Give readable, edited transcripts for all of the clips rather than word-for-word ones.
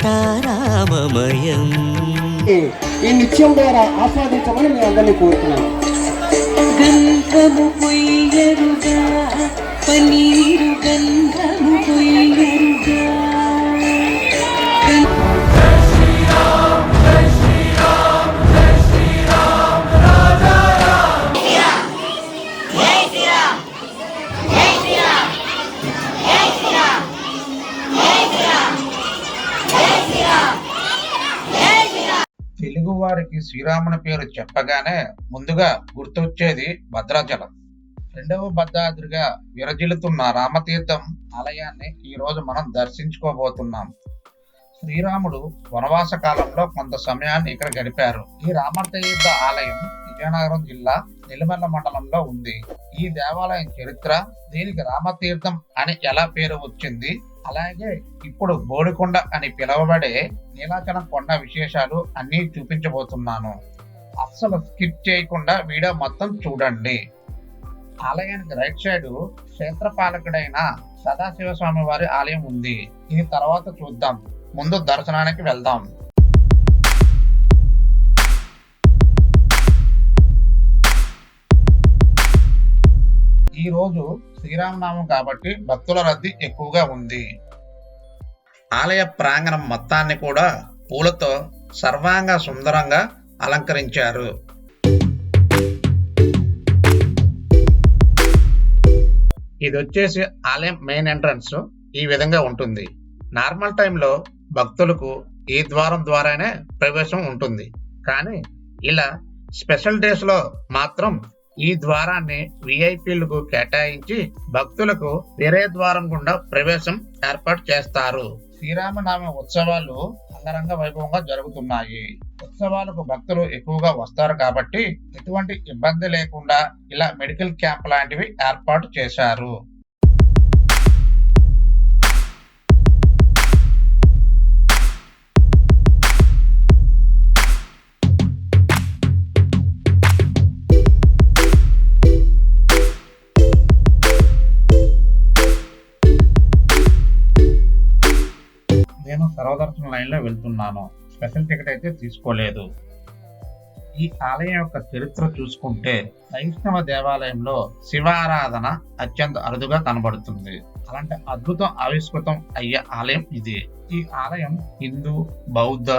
సీతారామమయం. ఈ నిత్యం ద్వారా ఆస్వాదించమని మీ అందరినీ కోరుతున్నాను. గంధము పొయ్యరుగా పన్నీరు గంధము పొయ్యరుగా. తెలుగు వారికి శ్రీరాముని పేరు చెప్పగానే ముందుగా గుర్తొచ్చేది భద్రాచలం. రెండవ భద్రాద్రిగా విరజిల్లుతున్న రామతీర్థం ఆలయాన్ని ఈ రోజు మనం దర్శించుకోబోతున్నాం. శ్రీరాముడు వనవాస కాలంలో కొంత సమయాన్ని ఇక్కడ గడిపారు. ఈ రామతీర్థ ఆలయం విజయనగరం జిల్లా నెల్లిమర్ల మండలంలో ఉంది. ఈ దేవాలయం చరిత్ర, దీనికి రామతీర్థం అని ఎలా పేరు వచ్చింది, అలాగే ఇప్పుడు బోడికొండ అని పిలువబడే నీలాచలం కొండ విశేషాలు అన్నీ చూపించబోతున్నాను. అస్సలు స్కిప్ చేయకుండా వీడియో మొత్తం చూడండి. ఆలయానికి రైట్ సైడ్ క్షేత్రపాలకుడైన సదాశివస్వామి వారి ఆలయం ఉంది. ఇది తర్వాత చూద్దాం, ముందు దర్శనానికి వెళ్దాం. ఈ రోజు శ్రీరామనామం కాబట్టి భక్తుల రద్దీ ఎక్కువగా ఉంది. ఆలయ ప్రాంగణం మొత్తాన్ని కూడా పూలతో సర్వాంగ సుందరంగా అలంకరించారు. ఇది వచ్చేసి ఆలయం మెయిన్ ఎంట్రన్స్ ఈ విధంగా ఉంటుంది. నార్మల్ టైంలో భక్తులకు ఈ ద్వారం ద్వారానే ప్రవేశం ఉంటుంది. కానీ ఇలా స్పెషల్ డేస్ లో మాత్రం ఈ ద్వారాన్ని విఐపీలకు కేటాయించి భక్తులకు వేరే ద్వారం గుండా ప్రవేశం ఏర్పాటు చేస్తారు. శ్రీరామనామ ఉత్సవాలు అంగరంగ వైభవంగా జరుగుతున్నాయి. ఉత్సవాలకు భక్తులు ఎక్కువగా వస్తారు కాబట్టి ఎటువంటి ఇబ్బంది లేకుండా ఇలా మెడికల్ క్యాంప్ లాంటివి ఏర్పాటు చేశారు. నేను సర్వదర్శన లైన్ లో వెళ్తున్నాను. స్పెషల్ టికెట్ అయితే తీసుకోలేదు. ఈ ఆలయం యొక్క చరిత్ర చూసుకుంటే వైష్ణవ దేవాలయంలో శివారాధన అత్యంత అరుదుగా కనబడుతుంది. అలాంటి అద్భుతం ఆవిష్కృతం అయ్యే ఆలయం ఇది. ఈ ఆలయం హిందూ, బౌద్ధ,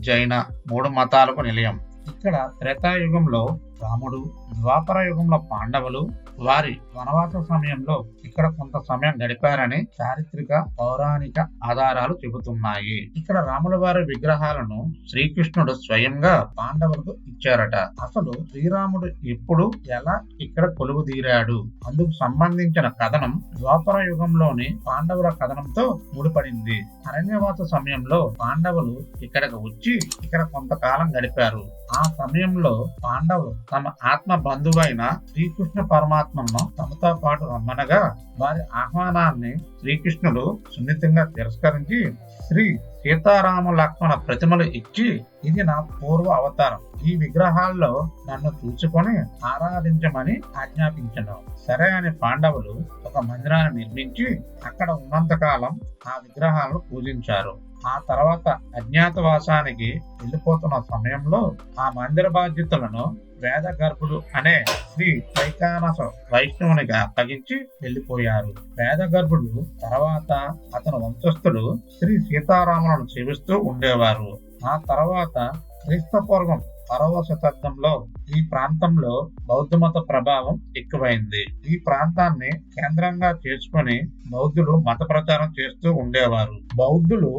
జైన 3 మతాలకు నిలయం. ఇక్కడ త్రేతాయుగంలో రాముడు, ద్వాపర యుగంలో పాండవులు వారి వనవాస సమయంలో ఇక్కడ కొంత సమయం గడిపారని చారిత్రక పౌరాణిక ఆధారాలు చెబుతున్నాయి. ఇక్కడ రాముల వారి విగ్రహాలను శ్రీకృష్ణుడు స్వయంగా పాండవులకు ఇచ్చారట. అసలు శ్రీరాముడు ఎప్పుడు ఎలా ఇక్కడ కొలువు తీరాడు అందుకు సంబంధించిన కథనం ద్వాపర యుగంలోని పాండవుల కథనంతో ముడిపడింది. అరణ్యవాస సమయంలో పాండవులు ఇక్కడికి వచ్చి ఇక్కడ కొంతకాలం గడిపారు. ఆ సమయంలో పాండవులు తమ ఆత్మ బంధువైన శ్రీకృష్ణ పరమాత్మను తమతో పాటు రమ్మనగా వారి ఆహ్వానాన్ని శ్రీకృష్ణుడు సున్నితంగా తిరస్కరించి శ్రీ సీతారామ లక్ష్మణ ప్రతిమలు ఇచ్చి, ఇది నా పూర్వ అవతారం, ఈ విగ్రహాల్లో నన్ను చూసుకొని ఆరాధించమని ఆజ్ఞాపించను. సరే అని పాండవులు ఒక మందిరాన్ని నిర్మించి అక్కడ ఉన్నంతకాలం ఆ విగ్రహాలను పూజించారు. ఆ తర్వాత అజ్ఞాతవాసానికి వెళ్ళిపోతున్న సమయంలో ఆ మందిర బాధ్యతలను వేద గర్భుడు అనే శ్రీ వైకానస వైష్ణవునిగా అప్పగించి వెళ్ళిపోయారు. వేద గర్భుడు తర్వాత అతని వంశస్థులు శ్రీ సీతారాములను సేవిస్తూ ఉండేవారు. ఆ తర్వాత క్రీస్తుపూర్వం 6వ శతాబ్దంలో ఈ ప్రాంతంలో బౌద్ధ మత ప్రభావం ఎక్కువైంది. ఈ ప్రాంతాన్ని కేంద్రంగా చేసుకుని బౌద్ధులు మత ప్రచారం చేస్తూ ఉండేవారు. బౌద్ధులు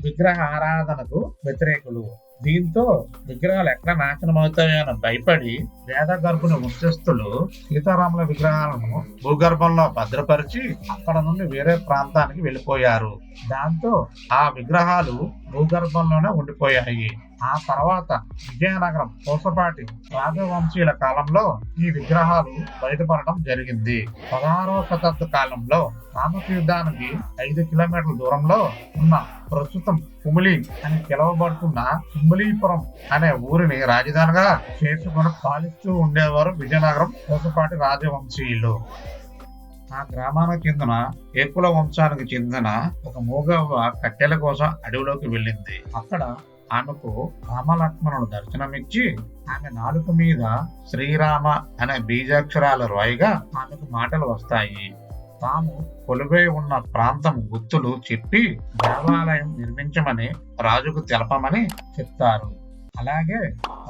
విగ్రహ ఆరాధనకు వ్యతిరేకులు. దీంతో విగ్రహాలు ఎక్కడ నాశనం అవుతాయని భయపడి వేద గర్భుని వంశస్థులు సీతారాముల విగ్రహాలను భూగర్భంలో భద్రపరిచి అక్కడ నుండి వేరే ప్రాంతానికి వెళ్ళిపోయారు. దాంతో ఆ విగ్రహాలు భూగర్భంలోనే ఉండిపోయాయి. ఆ తర్వాత విజయనగరం పూసపాటి రాజవంశీయుల కాలంలో ఈ విగ్రహాలు బయటపడడం జరిగింది. 16వ శతాబ్ద కాలంలో రామతీర్థానికి 5 కిలోమీటర్ల దూరంలో ఉన్న ప్రస్తుతం కుమిలి అని పిలువబడుతున్న కుమిలీపురం అనే ఊరిని రాజధానిగా చేసుకుని పాలిస్తూ ఉండేవారు విజయనగరం పూసపాటి రాజవంశీయులు. ఆ గ్రామానికి చెందిన ఏకుల వంశానికి చెందిన ఒక మూగవ్వ కట్టెల కోసం అడవిలోకి వెళ్ళింది. అక్కడ ఆమెకు రామలక్ష్మణుడు దర్శనమిచ్చి ఆమె నాలుక మీద శ్రీరామ అనే బీజాక్షరాలు రాయిగా ఆమెకు మాటలు వస్తాయి. తాము కొలువై ఉన్న ప్రాంతం గుర్తులు చెప్పి దేవాలయం నిర్మించమని రాజుకు తెలపమని చెప్తారు. అలాగే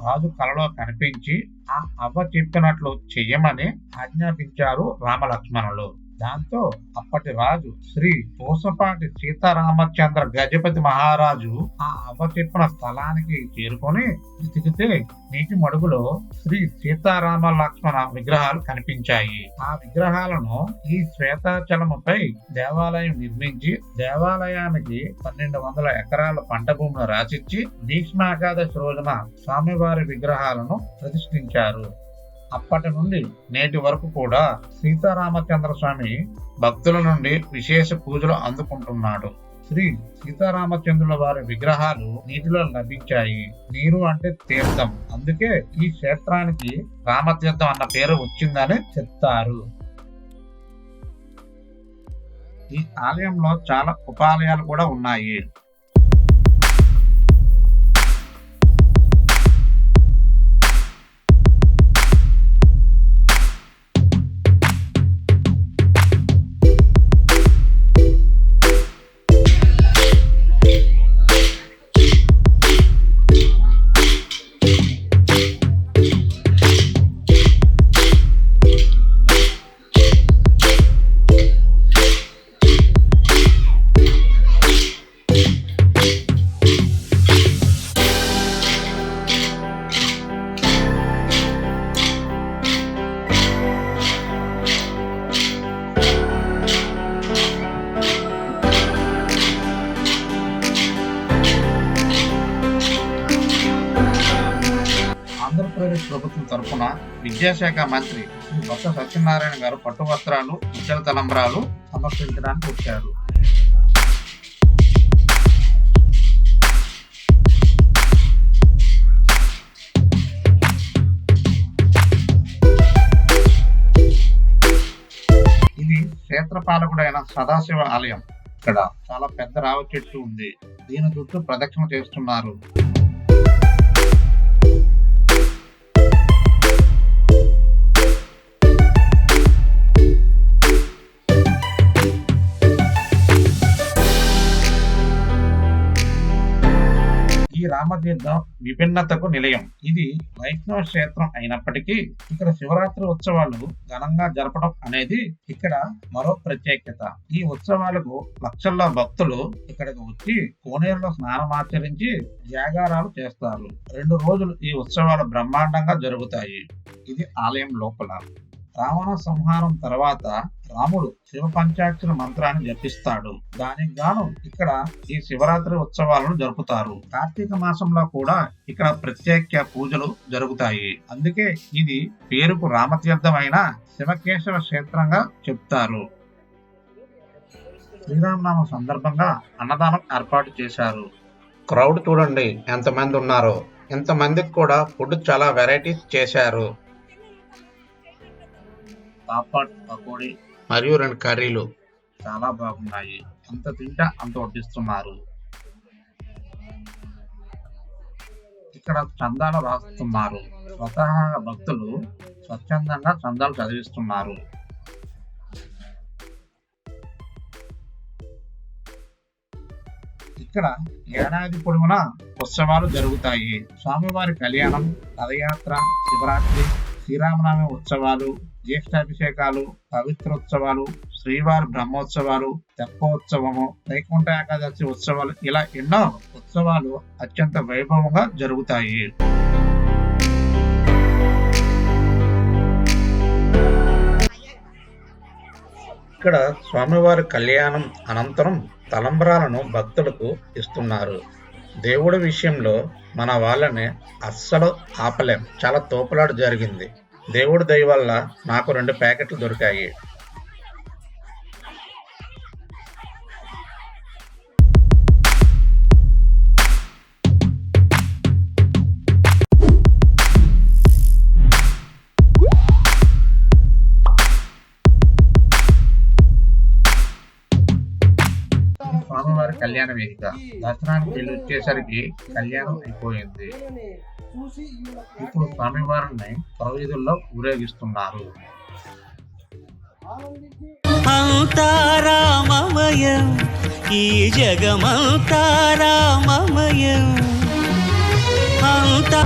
రాజు కలలో కనిపించి ఆ అవ్వ చెప్పినట్లు చెయ్యమని ఆజ్ఞాపించారు రామలక్ష్మణులు. దాంతో అప్పటి రాజు శ్రీ పూసపాటి సీతారామచంద్ర గజపతి మహారాజు ఆ అవ్వ చెప్పిన స్థలానికి చేరుకొని వెతికితే నీటి మడుగులో శ్రీ సీతారామ లక్ష్మణ విగ్రహాలు కనిపించాయి. ఆ విగ్రహాలను ఈ శ్వేతాచలముపై దేవాలయం నిర్మించి దేవాలయానికి 1200 ఎకరాల పంట భూమిని రాసిచ్చి భీష్మాకాదశి రోజున స్వామివారి విగ్రహాలను ప్రతిష్ఠించారు. అప్పటి నుండి నేటి వరకు కూడా సీతారామచంద్ర స్వామి భక్తుల నుండి విశేష పూజలు అందుకుంటున్నాడు. శ్రీ సీతారామచంద్రుల వారి విగ్రహాలు నీటిలో లభించాయి. నీరు అంటే తీర్థం, అందుకే ఈ క్షేత్రానికి రామతీర్థం అన్న పేరు వచ్చిందని చెప్తారు. ఈ ఆలయంలో చాలా ఉపాలయాలు కూడా ఉన్నాయి. ఆంధ్రప్రదేశ్ ప్రభుత్వం తరఫున విద్యాశాఖ మంత్రి శ్రీ బొత్స సత్యనారాయణ గారు పట్టు వస్త్రాలు, ముత్యాల తలంబ్రాలు సమర్పించడానికి వచ్చారు. ఇది క్షేత్రపాలకుడైన సదాశివ ఆలయం. ఇక్కడ చాలా పెద్ద రావి చెట్టు ఉంది. దీని చుట్టూ ప్రదక్షిణ చేస్తున్నారు. ఈ రామతీర్థం విభిన్నతకు నిలయం. ఇది వైష్ణవ క్షేత్రం అయినప్పటికీ ఇక్కడ శివరాత్రి ఉత్సవాలు ఘనంగా జరపడం అనేది ఇక్కడ మరో ప్రత్యేకత. ఈ ఉత్సవాలకు లక్షల్లో భక్తులు ఇక్కడికి వచ్చి కోనేరులో స్నానమాచరించి జాగారాలు చేస్తారు. 2 రోజులు ఈ ఉత్సవాలు బ్రహ్మాండంగా జరుగుతాయి. ఇది ఆలయం లోపల. రావణ సంహారం తర్వాత రాముడు శివ పంచాక్షర మంత్రాన్ని జపిస్తాడు. దానికి గాను ఇక్కడ ఈ శివరాత్రి ఉత్సవాలను జరుపుతారు. కార్తీక మాసంలో కూడా ఇక్కడ ప్రత్యేక పూజలు జరుగుతాయి. అందుకే ఇది పేరుకు రామతీర్థమైన శివకేశవ క్షేత్రంగా చెప్తారు. శ్రీరామనామ సందర్భంగా అన్నదానం ఏర్పాటు చేశారు. క్రౌడ్ చూడండి ఎంతమంది ఉన్నారో. ఎంతమందికి కూడా ఫుడ్ చాలా వెరైటీస్ చేశారు. పాపడ్, పకోడీ మరియు 2 కర్రీలు చాలా బాగున్నాయి. అంత తింటా అంత వడ్డిస్తున్నారు. ఇక్కడ చందాలు రాస్తున్నారు. స్వతహాగా భక్తులు స్వచ్ఛందంగా చందాలు చదివిస్తున్నారు. ఇక్కడ ఏడాది పొడవునా ఉత్సవాలు జరుగుతాయి. స్వామివారి కళ్యాణం, రథయాత్ర, శివరాత్రి, శ్రీరామనవమి ఉత్సవాలు, జ్యేష్ఠాభిషేకాలు, పవిత్రోత్సవాలు, శ్రీవారి బ్రహ్మోత్సవాలు, తెప్పోత్సవము, వైకుంఠ ఏకాదశి ఉత్సవాలు, ఇలా ఎన్నో ఉత్సవాలు అత్యంత వైభవంగా జరుగుతాయి. ఇక్కడ స్వామివారి కళ్యాణం అనంతరం తలంబ్రాలను భక్తులకు ఇస్తున్నారు. దేవుడి విషయంలో మన వాళ్ళని అస్సలు ఆపలేం. చాలా తోపులాట జరిగింది. దేవుడి దయ వల్ల నాకు 2 ప్యాకెట్లు దొరికాయి. కళ్యాణ వేదిక. దసరానికి వెళ్ళి వచ్చేసరికి కళ్యాణం అయిపోయింది. ఇప్పుడు స్వామివారిని పురవీధుల్లో ఊరేగిస్తున్నారు. అంతా రామమయం, ఈ జగమంతా రామమయం. అంతా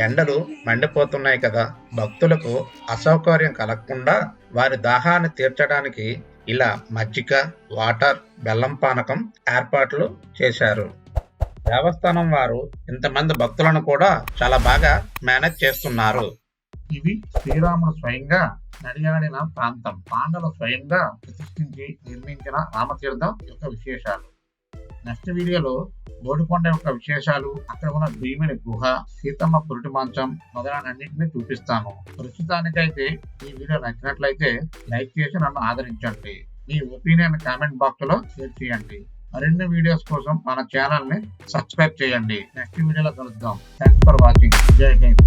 ఎండలు మండిపోతున్నాయి కదా, భక్తులకు అసౌకర్యం కలగకుండా వారి దాహాన్ని తీర్చడానికి ఇలా మజ్జిగ, వాటర్, బెల్లం పానకం ఏర్పాట్లు చేశారు. దేవస్థానం వారు ఇంతమంది భక్తులను కూడా చాలా బాగా మేనేజ్ చేస్తున్నారు. ఇవి శ్రీరాముడు స్వయంగా నడియాడిన ప్రాంతం, పాండవులు స్వయంగా ప్రతిష్ఠించి నిర్మించిన రామతీర్థం యొక్క విశేషాలు. నెక్స్ట్ వీడియోలో బోడికొండ యొక్క విశేషాలు, అక్కడ ఉన్న భీముని గుహ, సీతమ్మ పురిటి మంచం మొదలైనన్నింటినీ చూపిస్తాను. ప్రస్తుతానికైతే ఈ వీడియో నచ్చినట్లయితే లైక్ చేసి నన్ను ఆదరించండి. మీ ఒపీనియన్ కామెంట్ బాక్స్ లో షేర్ చేయండి. మరిన్ని వీడియోస్ కోసం మన ఛానల్ ని సబ్స్క్రైబ్ చేయండి. నెక్స్ట్ వీడియోలో కలుద్దాం. Thanks for watching. జై హింద్.